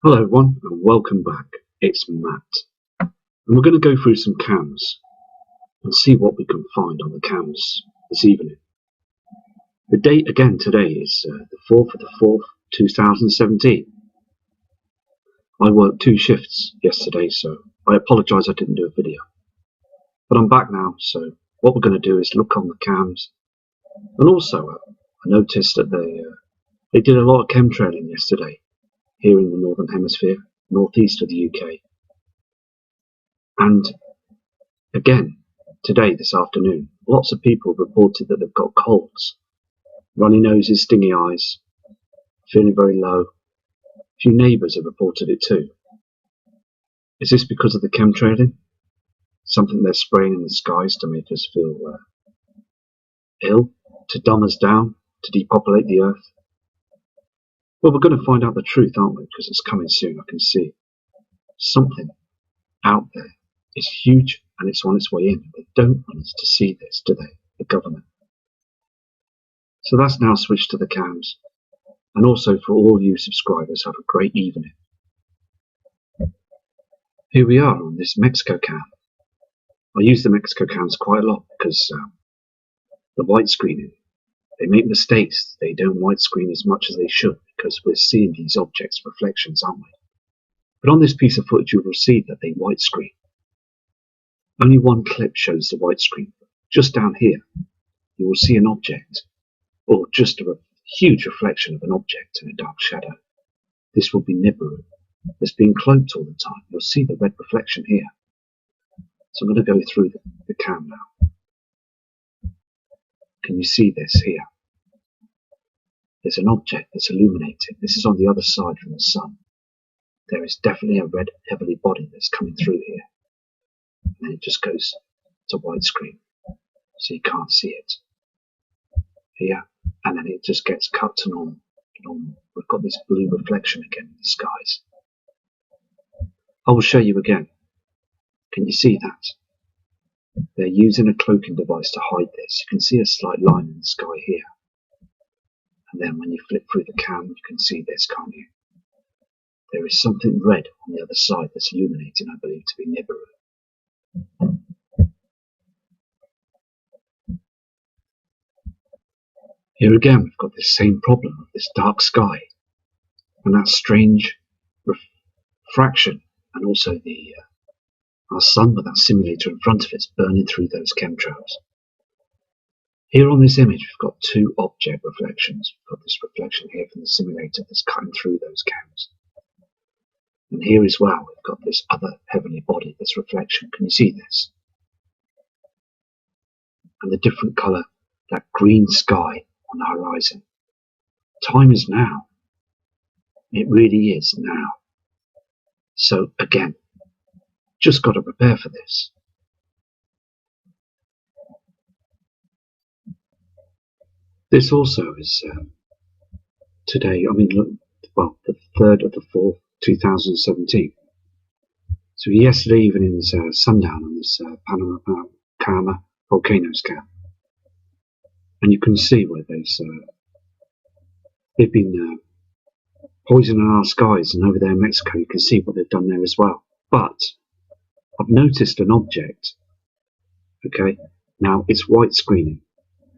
Hello everyone and welcome back. It's Matt and we're going to go through some cams and see what we can find on the cams this evening. The date again today is the 4th of the 4th 2017. I worked 2 shifts yesterday, so I apologise I didn't do a video, but I'm back now. So what we're going to do is look on the cams, and also I noticed that they did a lot of chemtrailing yesterday here in the Northern Hemisphere, northeast of the UK. And again, today, this afternoon, lots of people reported that they've got colds, runny noses, stingy eyes, feeling very low. A few neighbours have reported it too. Is this because of the chemtrailing? Something they're spraying in the skies to make us feel ill, to dumb us down, to depopulate the earth? Well, we're going to find out the truth, aren't we? Because it's coming soon. I can see something out there is huge and it's on its way in. They don't want us to see this, do they? The government. So that's now switched to the cams. And also for all you subscribers, have a great evening. Here we are on this Mexico cam. I use the Mexico cams quite a lot because the white screening. They make mistakes. They don't widescreen as much as they should because we're seeing these objects' reflections, aren't we? But on this piece of footage, you will see that they widescreen. Only one clip shows the widescreen. Just down here, you will see an object, or just a huge reflection of an object in a dark shadow. This will be Nibiru. It's being cloaked all the time. You'll see the red reflection here. So I'm going to go through the cam now. Can you see this here? There's an object that's illuminated. This is on the other side from the sun. There is definitely a red heavily body that's coming through here. And then it just goes to widescreen, so you can't see it. Here, and then it just gets cut to normal. We've got this blue reflection again in the skies. I will show you again. Can you see that? They're using a cloaking device to hide this. You can see a slight line in the sky here. And then when you flip through the cam, you can see this, can't you? There is something red on the other side that's illuminating, I believe, to be Nibiru. Here again, we've got this same problem of this dark sky and that strange refraction, and also our sun with that simulator in front of it's burning through those chemtrails. Here on this image, we've got 2 object reflections. We've got this reflection here from the simulator that's cutting through those cams. And here as well, we've got this other heavenly body, this reflection. Can you see this? And the different colour, that green sky on the horizon. Time is now. It really is now. So again, just got to prepare for this. This also is today, the 3rd of the 4th, 2017. So yesterday evening's sundown on this Panorama volcanoes cam. And you can see where they've been poisoning our skies, and over there in Mexico you can see what they've done there as well. But I've noticed an object. Okay, now it's white screening,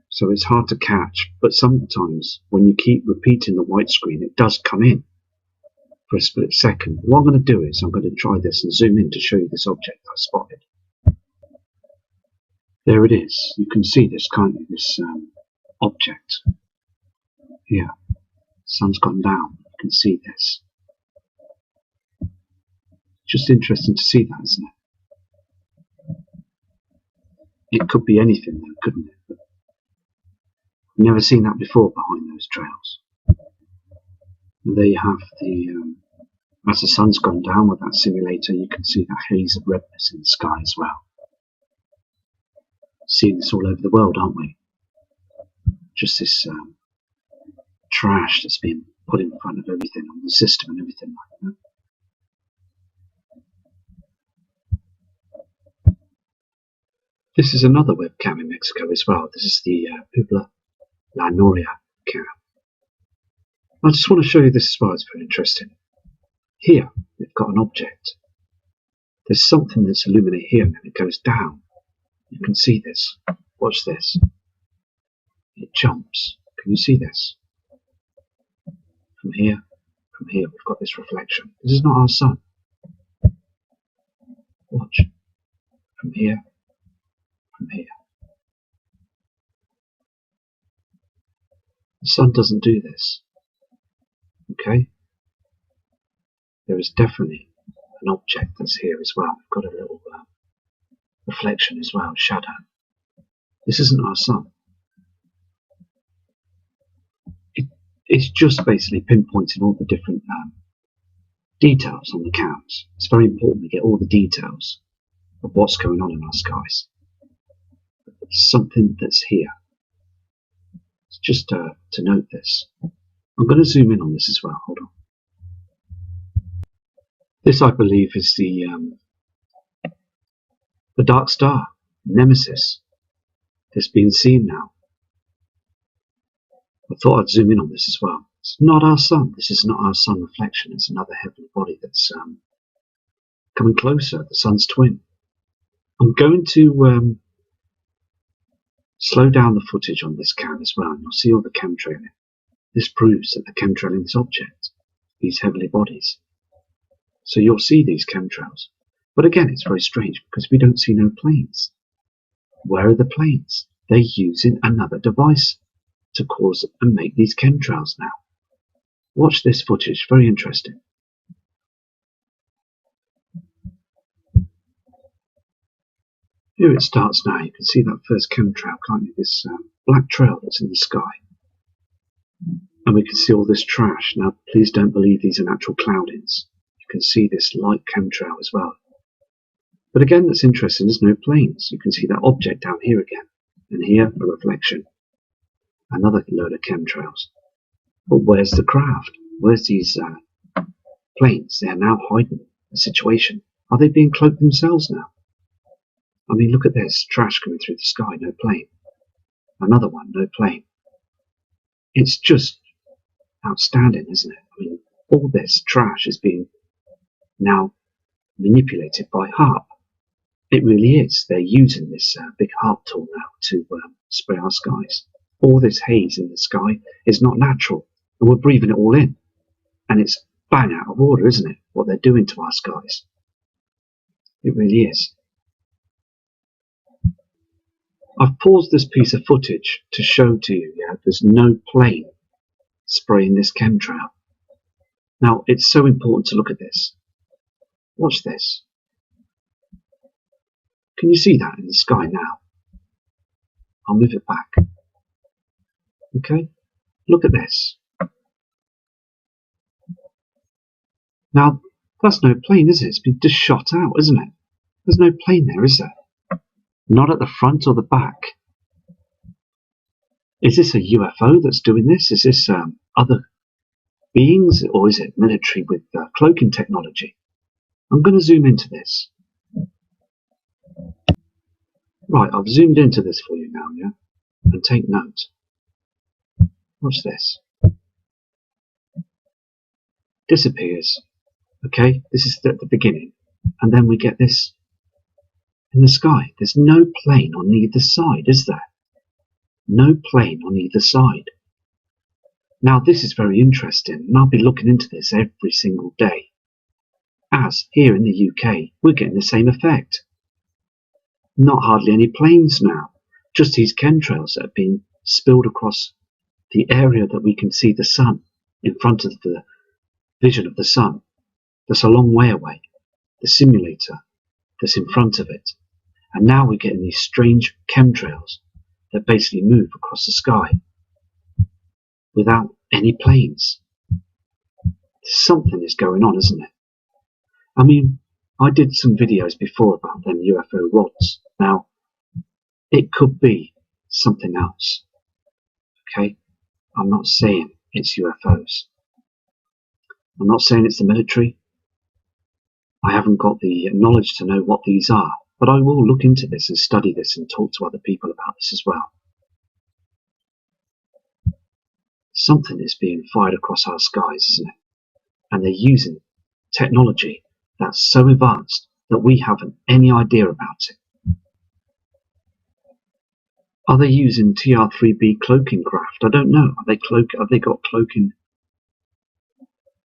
so it's hard to catch, but sometimes when you keep repeating the white screen it does come in for a split second. What I'm going to do is I'm going to try this and zoom in to show you this object I spotted. There it is. You can see this, can't you? This object here. Sun's gone down. You can see this. Just interesting to see that, isn't it? It could be anything though, couldn't it? But I've never seen that before behind those trails. And there you have the, as the sun's gone down with that simulator, you can see that haze of redness in the sky as well. Seeing this all over the world, aren't we? Just this trash that's being put in front of everything on the system and everything like that. This is another webcam in Mexico as well. This is the Puebla La Noria cam. I just want to show you this as well. It's very interesting. Here, we've got an object. There's something that's illuminated here and then it goes down. You can see this. Watch this. It jumps. Can you see this? From here, we've got this reflection. This is not our sun. Watch. From here, from here. The sun doesn't do this. Okay? There is definitely an object that's here as well. We've got a little reflection as well, shadow. This isn't our sun. It's just basically pinpointing all the different details on the cams. It's very important to get all the details of what's going on in our skies. Something that's here. It's just to note this. I'm going to zoom in on this as well. Hold on. This, I believe, is the dark star, Nemesis, that's being seen now. I thought I'd zoom in on this as well. It's not our sun. This is not our sun reflection. It's another heavenly body that's coming closer, the sun's twin. I'm going to slow down the footage on this cam as well, and you'll see all the chemtrailing. This proves that they're chemtrailing this object, these heavenly bodies. So you'll see these chemtrails. But again, it's very strange because we don't see no planes. Where are the planes? They're using another device to cause and make these chemtrails now. Watch this footage, very interesting. Here it starts now. You can see that first chemtrail, can't you? This black trail that's in the sky. And we can see all this trash. Now, please don't believe these are natural cloudings. You can see this light chemtrail as well. But again, that's interesting. There's no planes. You can see that object down here again. And here, a reflection. Another load of chemtrails. But where's the craft? Where's these planes? They are now hiding the situation. Are they being cloaked themselves now? I mean, look at this. Trash coming through the sky, no plane. Another one, no plane. It's just outstanding, isn't it? I mean, all this trash is being now manipulated by HARP. It really is. They're using this big HARP tool now to spray our skies. All this haze in the sky is not natural, and we're breathing it all in. And it's bang out of order, isn't it? What they're doing to our skies. It really is. I've paused this piece of footage to show to you, there's no plane spraying this chemtrail. Now, it's so important to look at this. Watch this. Can you see that in the sky now? I'll move it back. Okay? Look at this. Now, that's no plane, is it? It's been just shot out, isn't it? There's no plane there, is there? Not at the front or the back. Is this a UFO that's doing this? Is this other beings, or is it military with cloaking technology? I'm going to zoom into this. Right, I've zoomed into this for you now, yeah? And take note. Watch this. disappears. Okay, this is at the beginning, and then we get this in the sky. There's no plane on either side, is there? No plane on either side. Now this is very interesting, and I'll be looking into this every single day. As here in the UK, we're getting the same effect. Not hardly any planes now, just these chemtrails that have been spilled across the area that we can see the sun in front of the vision of the sun. That's a long way away, the simulator that's in front of it. And now we're getting these strange chemtrails that basically move across the sky without any planes. Something is going on, isn't it? I mean, I did some videos before about them UFO rods. Now, it could be something else. Okay? I'm not saying it's UFOs. I'm not saying it's the military. I haven't got the knowledge to know what these are, but I will look into this and study this and talk to other people about this as well. Something is being fired across our skies, isn't it? And they're using technology that's so advanced that we haven't any idea about it. Are they using TR-3B cloaking craft? I don't know. Have they got cloaking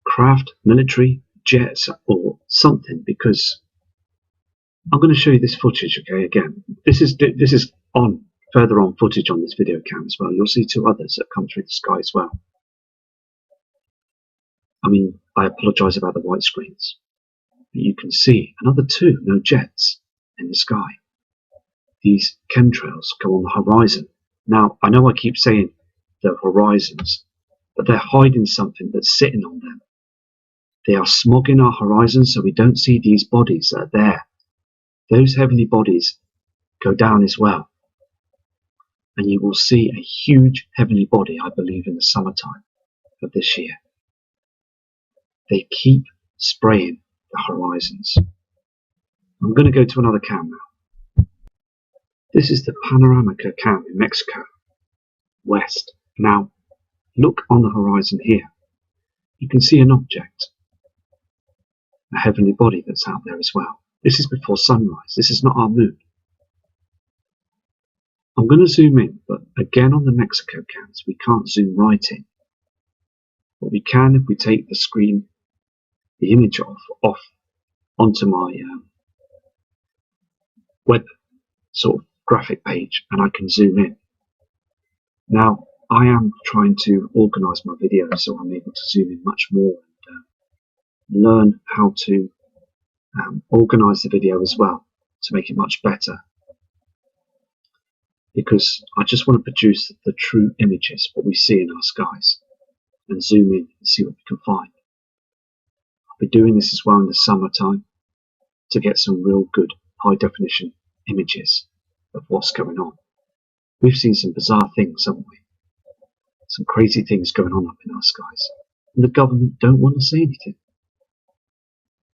craft, military, jets, or something? Because I'm going to show you this footage, okay, again. This is on further on footage on this video cam as well. You'll see two others that come through the sky as well. I mean, I apologise about the white screens. But you can see another two, no jets, in the sky. These chemtrails go on the horizon. Now, I know I keep saying the horizons, but they're hiding something that's sitting on them. They are smogging our horizon so we don't see these bodies that are there. Those heavenly bodies go down as well. And you will see a huge heavenly body, I believe, in the summertime of this year. They keep spraying the horizons. I'm going to go to another cam now. This is the Panoramica cam in Mexico, west. Now, look on the horizon here. You can see an object, a heavenly body that's out there as well. This is before sunrise. This is not our moon. I'm going to zoom in, but again on the Mexico cams, we can't zoom right in. But we can if we take the screen, the image off onto my web sort of graphic page, and I can zoom in. Now, I am trying to organise my videos so I'm able to zoom in much more and learn how to organise the video as well to make it much better. Because I just want to produce the true images, what we see in our skies, and zoom in and see what we can find. I'll be doing this as well in the summertime to get some real good high definition images of what's going on. We've seen some bizarre things, haven't we? Some crazy things going on up in our skies. And the government don't want to say anything.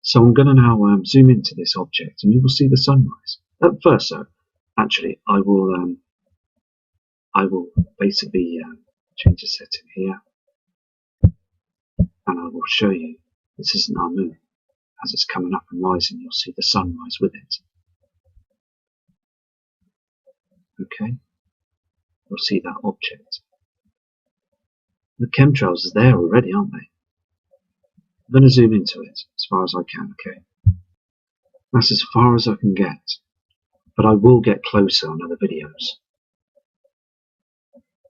So I'm going to now zoom into this object and you will see the sunrise. At first though, actually I will basically change the setting here, and I will show you this isn't our moon. As it's coming up and rising, you'll see the sunrise with it. Okay, you'll see that object. The chemtrails are there already, aren't they? I'm going to zoom into it as far as I can. Okay, that's as far as I can get, but I will get closer on other videos.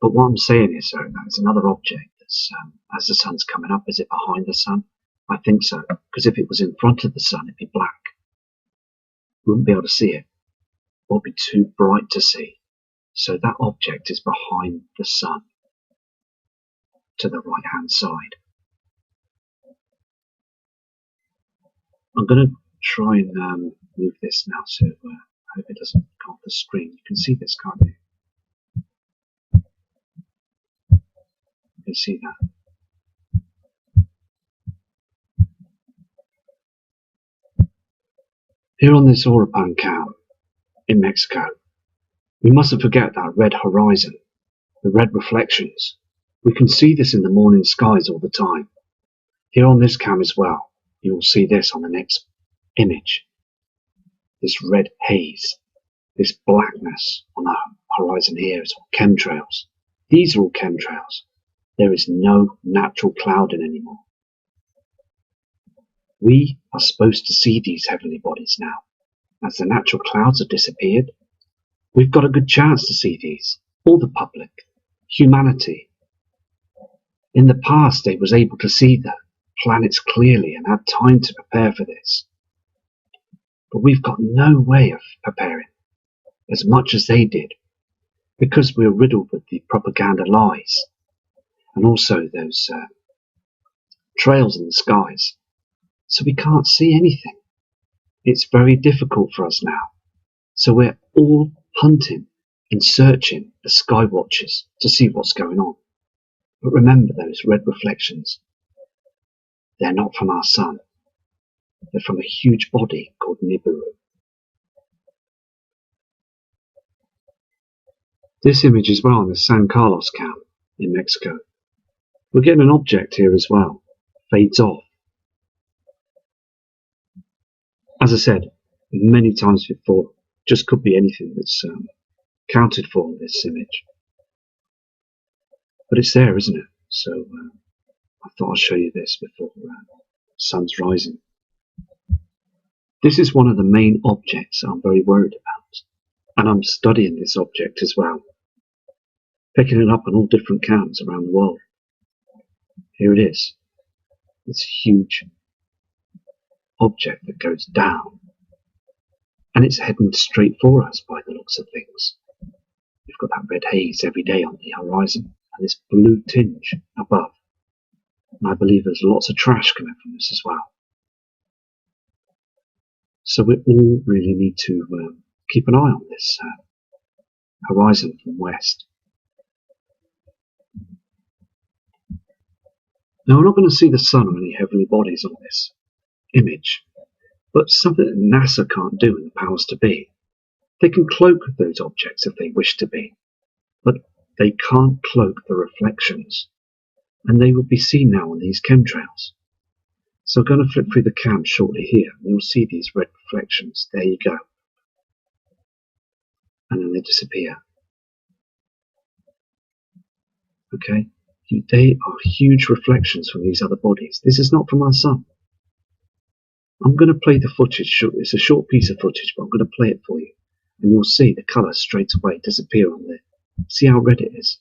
But what I'm saying is, that it's another object that's, as the sun's coming up, is it behind the sun? I think so, because if it was in front of the sun, it'd be black. We wouldn't be able to see it. It would be too bright to see. So that object is behind the sun, to the right-hand side. I'm going to try and move this now, so I hope it doesn't come off the screen. You can see this, can't you? You can see that. Here on this Orapan cam in Mexico, we mustn't forget that red horizon, the red reflections. We can see this in the morning skies all the time. Here on this cam as well, you will see this on the next image. This red haze, this blackness on the horizon here is all chemtrails. These are all chemtrails. There is no natural clouding anymore. We are supposed to see these heavenly bodies now. As the natural clouds have disappeared, we've got a good chance to see these. All the public, humanity. In the past, they was able to see the planets clearly and had time to prepare for this. But we've got no way of preparing as much as they did, because we're riddled with the propaganda lies and also those trails in the skies. So we can't see anything. It's very difficult for us now. So we're all hunting and searching the sky watchers to see what's going on. But remember those red reflections. They're not from our sun. They're from a huge body called Nibiru. This image as well on the San Carlos cam in Mexico. We're getting an object here as well. Fades off. As I said many times before, just could be anything that's counted for in this image. But it's there, isn't it? So I thought I'd show you this before the sun's rising. This is one of the main objects I'm very worried about. And I'm studying this object as well. Picking it up on all different cams around the world. Here it is. This huge object that goes down. And it's heading straight for us by the looks of things. We've got that red haze every day on the horizon. And this blue tinge above. And I believe there's lots of trash coming from this as well. So we all really need to keep an eye on this horizon from west. Now we're not going to see the sun or any heavenly bodies on this image, but something that NASA can't do in the powers to be. They can cloak those objects if they wish to be, but they can't cloak the reflections, and they will be seen now on these chemtrails. So I'm going to flip through the cam shortly here, and you'll see these red reflections. There you go. And then they disappear. Okay? They are huge reflections from these other bodies. This is not from our sun. I'm going to play the footage. It's a short piece of footage, but I'm going to play it for you. And you'll see the colour straight away disappear on there. See how red it is?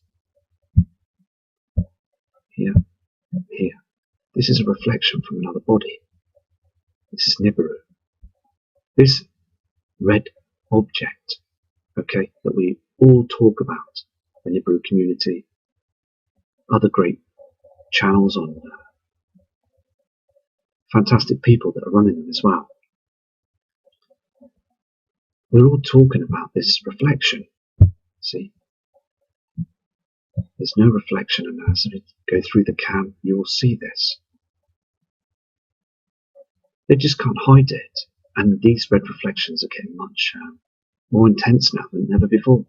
Here. Here. This is a reflection from another body. This is Nibiru. This red object, okay, that we all talk about, the Nibiru community, other great channels on fantastic people that are running them as well. We're all talking about this reflection. See? There's no reflection, and as we go through the cam, you will see this. They just can't hide it, and these red reflections are getting much more intense now than ever before.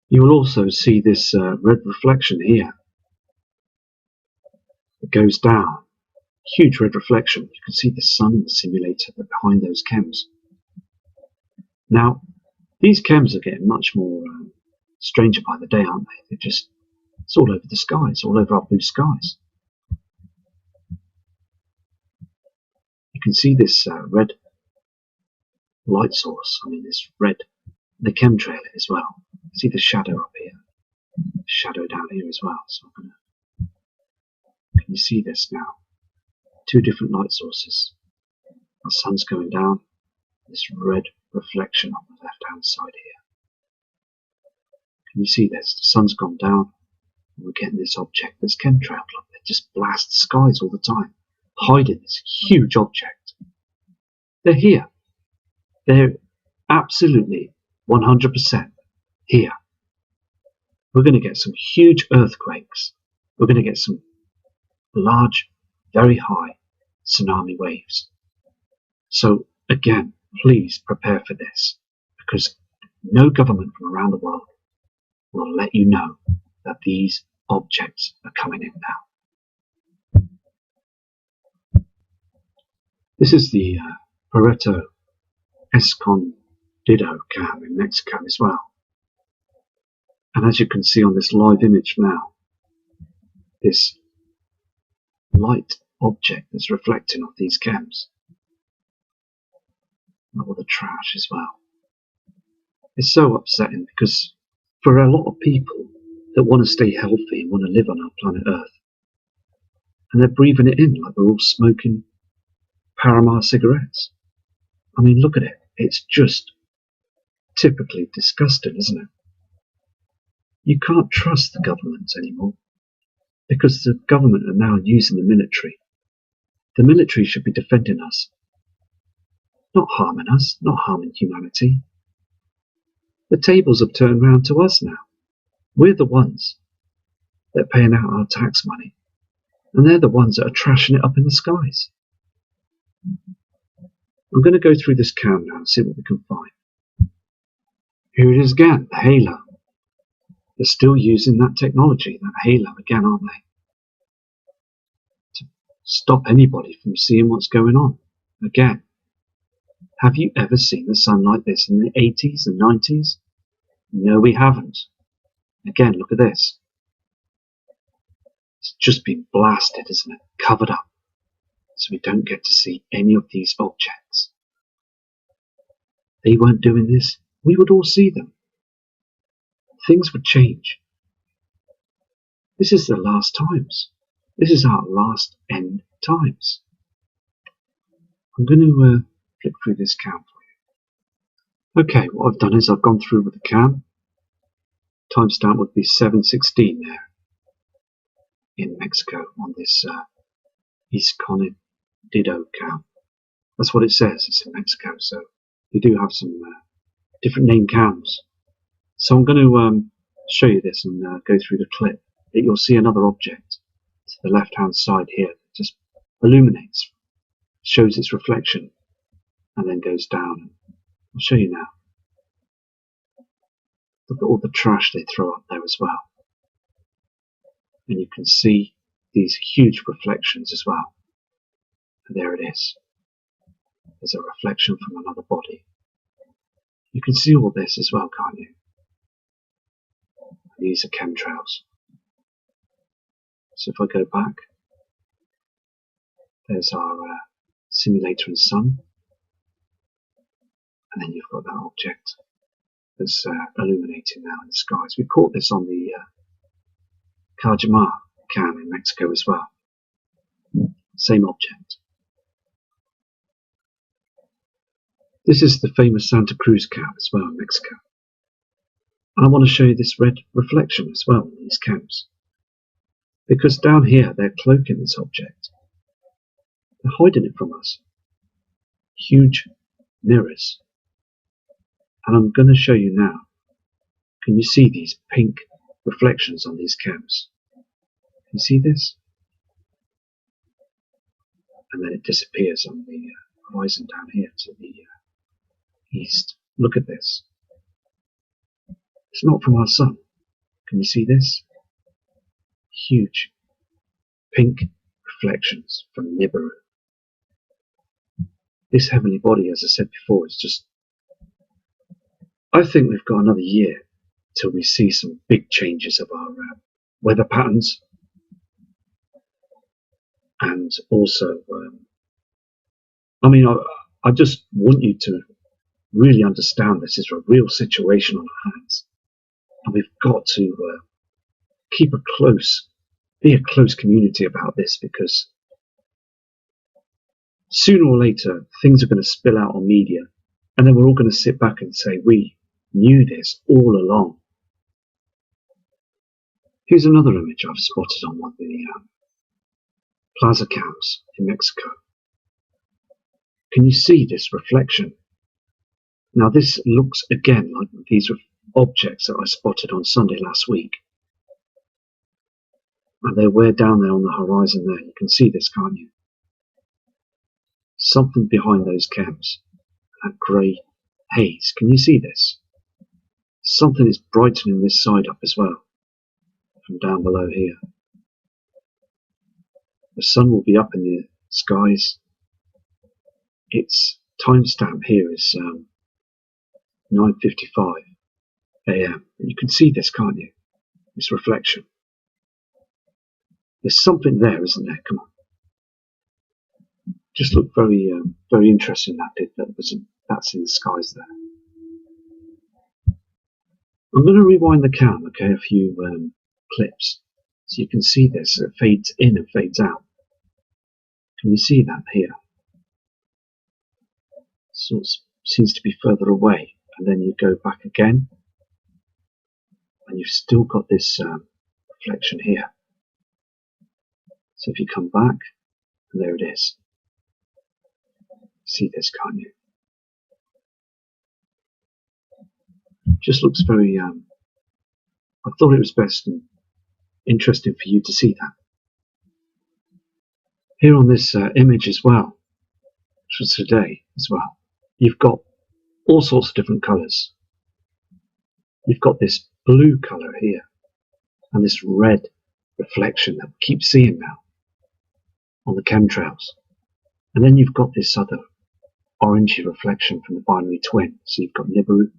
You will also see this red reflection here. It goes down. Huge red reflection. You can see the sun in the simulator behind those chems. Now, these chems are getting much more stranger by the day, aren't they? It's all over the skies, all over our blue skies. You can see this red light source. I mean, this red, the chemtrail as well. See the shadow up here, shadow down here as well. So can you see this now? Two different light sources. The sun's going down. This red reflection on the left-hand side here. Can you see this? The sun's gone down. And we're getting this object that's chemtrailed up there. Just blasts skies all the time, hiding this huge object. They're here. They're absolutely 100% here. We're going to get some huge earthquakes. We're going to get some large, very high tsunami waves. So again, please prepare for this, because no government from around the world will let you know that these objects are coming in now. This is the Pareto Escondido cam in Mexico as well. And as you can see on this live image now, this light object that's reflecting off these cams, and all the trash as well. It's so upsetting because for a lot of people that want to stay healthy and want to live on our planet Earth, and they're breathing it in like they're all smoking Paramar cigarettes. I mean, look at it. It's just typically disgusting, isn't it? You can't trust the governments anymore because the government are now using the military. The military should be defending us, not harming humanity. The tables have turned round to us now. We're the ones that are paying out our tax money, and they're the ones that are trashing it up in the skies. I'm going to go through this cam now and see what we can find. Here it is again, the halo. They're still using that technology, that halo again, aren't they? To stop anybody from seeing what's going on. Again, have you ever seen the sun like this in the 80s and 90s? No, we haven't. Again, look at this. It's just been blasted, isn't it? Covered up. So we don't get to see any of these objects. They weren't doing this, we would all see them. Things would change. This is the last times. This is our last end times. I'm going to flick through this cam for you. Okay, what I've done is I've gone through with the cam. Timestamp would be 7:16 there in Mexico on this Escondido cam. That's what it says. It's in Mexico, so we do have some different name cams. So I'm going to show you this and go through the clip. That you'll see another object to the left-hand side here that just illuminates, shows its reflection, and then goes down. I'll show you now. Look at all the trash they throw up there as well. And you can see these huge reflections as well. And there it is. There's a reflection from another body. You can see all this as well, can't you? These are chemtrails. So if I go back, there's our simulator and sun. And then you've got that object that's illuminating now in the skies. We caught this on the Cajamar cam in Mexico as well. Same object. This is the famous Santa Cruz cam as well in Mexico. And I want to show you this red reflection as well in these cams. Because down here they're cloaking this object. They're hiding it from us. Huge mirrors. And I'm going to show you now. Can you see these pink reflections on these cams? Can you see this? And then it disappears on the horizon down here to the east. Look at this. It's not from our sun. Can you see this? Huge pink reflections from Nibiru. This heavenly body, as I said before, is just... I think we've got another year till we see some big changes of our weather patterns. And also, I just want you to really understand this is a real situation on our hands. And we've got to be a close community about this, because sooner or later things are going to spill out on media, and then we're all going to sit back and say, we knew this all along. Here's another image I've spotted on one of the plaza cams in Mexico. Can you see this reflection? Now this looks again like these objects that I spotted on Sunday last week. And they're way down there on the horizon there. You can see this, can't you? Something behind those cams. That grey haze. Can you see this? Something is brightening this side up as well. From down below here. The sun will be up in the skies its timestamp here is 9:55 a.m. You can see this, can't you? This reflection. There's something there, isn't there? Come on. Just looked very, very interesting. That's in the skies there. I'm going to rewind the cam, okay, a few clips, so you can see this. It fades in and fades out. Can you see that here? So it seems to be further away, and then you go back again, and you've still got this reflection here. So if you come back, and there it is. See this, can't you? Just looks very, I thought it was best and interesting for you to see that. Here on this image as well, which was today as well, you've got all sorts of different colours. You've got this blue colour here, and this red reflection that we keep seeing now on the chemtrails. And then you've got this other orangey reflection from the binary twin. So you've got Nibiru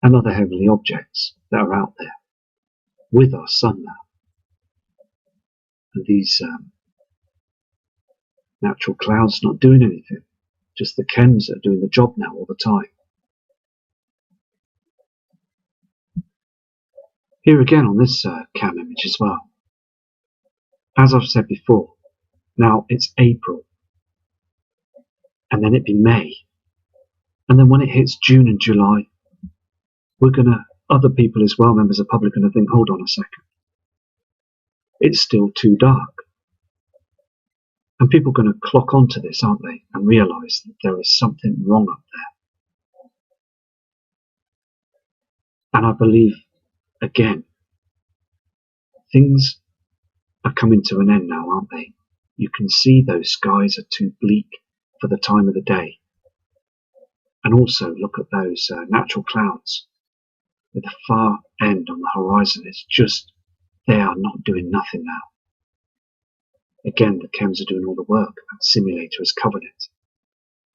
and other heavenly objects that are out there with our sun now. And these natural clouds not doing anything, just the chems that are doing the job now all the time. Here again on this cam image as well. As I've said before, now it's April, and then it'd be May, and then when it hits June and July, other people as well, members of the public, are going to think, hold on a second, it's still too dark. And people are going to clock onto this, aren't they, and realise that there is something wrong up there. And I believe, again, things are coming to an end now, aren't they? You can see those skies are too bleak for the time of the day. And also look at those natural clouds with the far end on the horizon. It's just, they are not doing nothing now. Again, the chems are doing all the work, and simulator has covered it,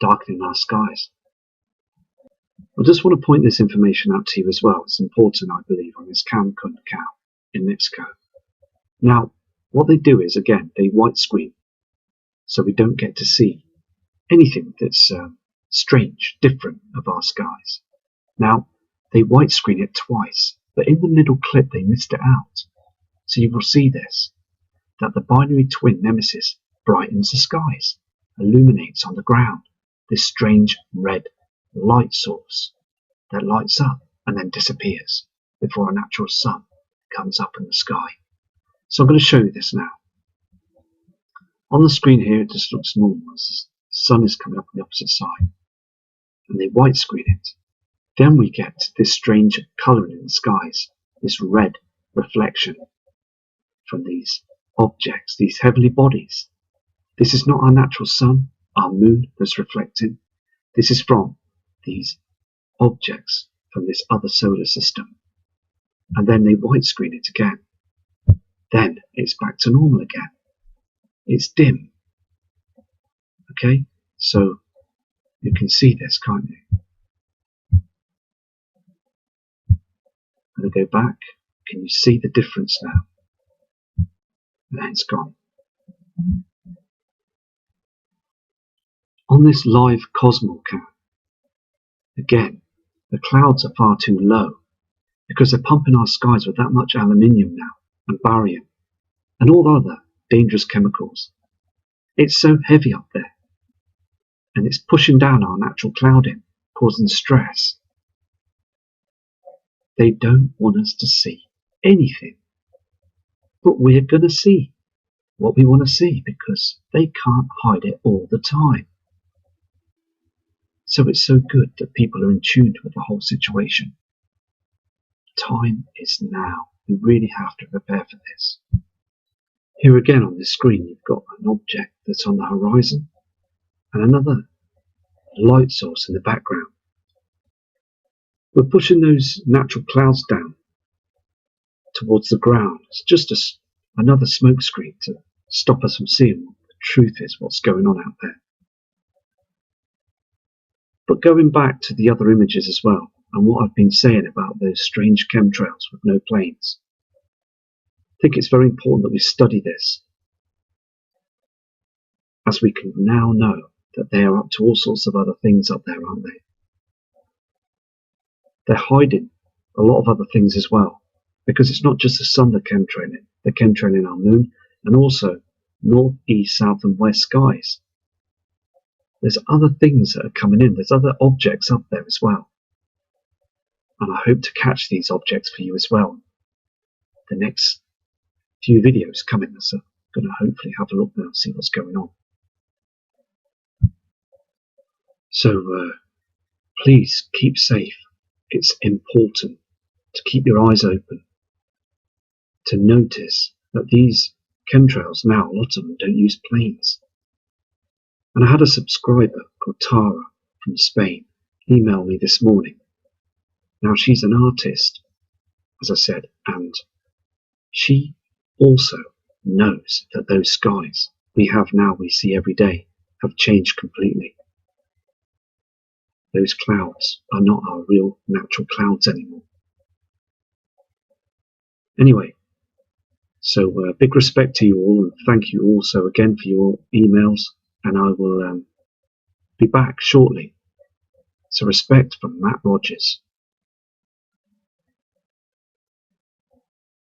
darkening our skies. I just want to point this information out to you as well. It's important, I believe, on this Cancun cow in Mexico. Now, what they do is, again, they white screen, so we don't get to see anything that's strange, different of our skies. Now, they white screen it twice, but in the middle clip they missed it out. So you will see this, that the binary twin nemesis brightens the skies, illuminates on the ground this strange red light source that lights up and then disappears before a natural sun comes up in the sky. So I'm going to show you this now. On the screen here, it just looks normal as the sun is coming up on the opposite side, and they white screen it. Then we get this strange colouring in the skies, this red reflection from these objects, these heavenly bodies. This is not our natural sun, our moon that's reflecting. This is from these objects from this other solar system. And then they white screen it again. Then it's back to normal again. It's dim. Okay, so you can see this, can't you? I'm going to go back. Can you see the difference now? And then it's gone. On this live Cosmocam, again, the clouds are far too low because they're pumping our skies with that much aluminium now, and barium, and all other dangerous chemicals. It's so heavy up there, and it's pushing down our natural clouding, causing stress. They don't want us to see anything, but we're going to see what we want to see because they can't hide it all the time. So it's so good that people are in tune with the whole situation. Time is now. We really have to prepare for this. Here again on this screen, you've got an object that's on the horizon and another light source in the background. We're pushing those natural clouds down towards the ground. It's just another smoke screen to stop us from seeing what the truth is, what's going on out there. But going back to the other images as well, and what I've been saying about those strange chemtrails with no planes, I think it's very important that we study this, as we can now know that they are up to all sorts of other things up there, aren't they? They're hiding a lot of other things as well, because it's not just the sun they're chemtrailing our moon, and also north, east, south and west skies. There's other things that are coming in, there's other objects up there as well. And I hope to catch these objects for you as well. The next few videos coming, so I'm going to hopefully have a look now and see what's going on. So please keep safe. It's important to keep your eyes open, to notice that these chemtrails now, a lot of them don't use planes. And I had a subscriber called Tara from Spain email me this morning. Now she's an artist, as I said, and she also knows that those skies we see every day, have changed completely. Those clouds are not our real natural clouds anymore. Anyway, so big respect to you all, and thank you also again for your emails, and I will be back shortly. So respect from Matt Rogers.